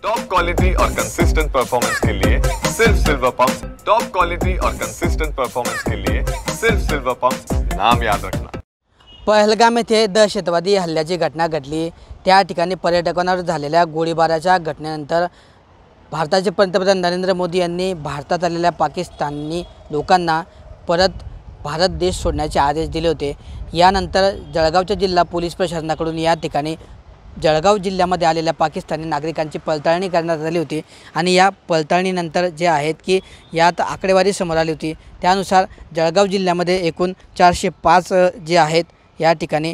Top quality और consistent performance के लिए सिर्फ सिल्वर पंप्स। टॉप क्वालिटी और कंसिस्टेंट परफॉर्मेंस के लिए सिर्फ सिल्वर पंप्स, नाम याद रखना। पहलगाम येथे दहशतवादी हल्ल्याची घटना घडली। त्या ठिकाणी पर्यटकांवर झालेल्या गोळीबाराच्या घटनेनंतर भारताचे पंतप्रधान नरेंद्र मोदी यांनी भारतात आलेल्या पाकिस्तानी लोकांना परत भारत देश सोडण्याचे आदेश दिले होते। यानंतर जळगावच्या जिल्हा पोलीस प्रशासनाकडून या ठिकाणी जळगाव जिल्ह्यामध्ये आलेल्या पाकिस्तानी नागरिकांची पडताळणी करण्यात आली होती आणि या पडताळणीनंतर जे आहेत की यात आकडेवारी समोर आली होती। त्यानुसार जळगाव जिल्ह्यामध्ये एकूण 405 जे आहेत या ठिकाणी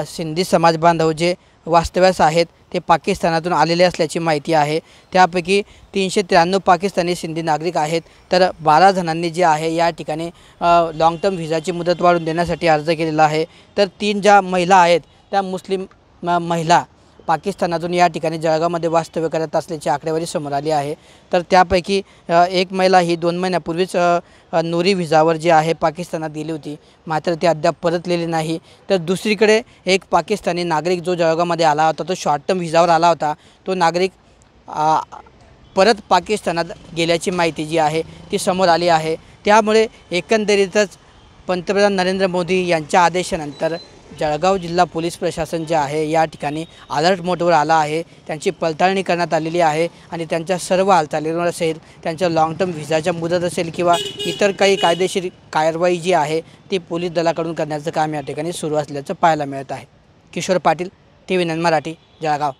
सिंधी समाज बांधव जे वास्तव्यास आहेत ते पाकिस्तानातून आलेले असल्याची माहिती आहे। त्यापैकी 393 पाकिस्तानी सिंधी नागरिक आहेत, तर 12 जणांनी जे आहे या ठिकाणी लॉंग टर्म व्हिसाची मुदत वाढवून देण्यासाठी अर्ज केलेला आहे। तर 3 ज्या महिला आहेत त्या मुस्लिम महिला पाकिस्तानातून या ठिकाणी जळगावमध्ये वास्तव्य करत असल्याची आकडेवारी समोर आली आहे। तर त्यापैकी एक महिला ही 2 महिन्यापूर्वीच नोरी व्हिसावर जी आहे पाकिस्तानात गेली होती, मात्र ती अद्याप परतलेली नाही। तर दुसरीकडे एक पाकिस्तानी नागरिक जो जळगावमध्ये आला होता, तो शॉर्ट टर्म व्हिसावर आला होता, तो नागरिक परत पाकिस्तानात गेल्याची माहिती जी आहे ती समोर आली आहे। त्यामुळे एकंदरीतच पंतप्रधान नरेंद्र मोदी यांच्या आदेशानंतर जळगाव जिल्हा पोलीस प्रशासन जे आहे या ठिकाणी अलर्ट मोडवर आला आहे। त्यांची पडताळणी करण्यात आलेली आहे आणि त्यांच्या सर्व हालचालींवर असेल, त्यांच्या लॉंग टर्म व्हिसाच्या मुदत असेल किंवा इतर काही कायदेशीर कारवाई जी आहे ती पोलीस दलाकडून करण्याचं काम या ठिकाणी सुरू असल्याचं पाहायला मिळत आहे। किशोर पाटील, TV9 मराठी, जळगाव।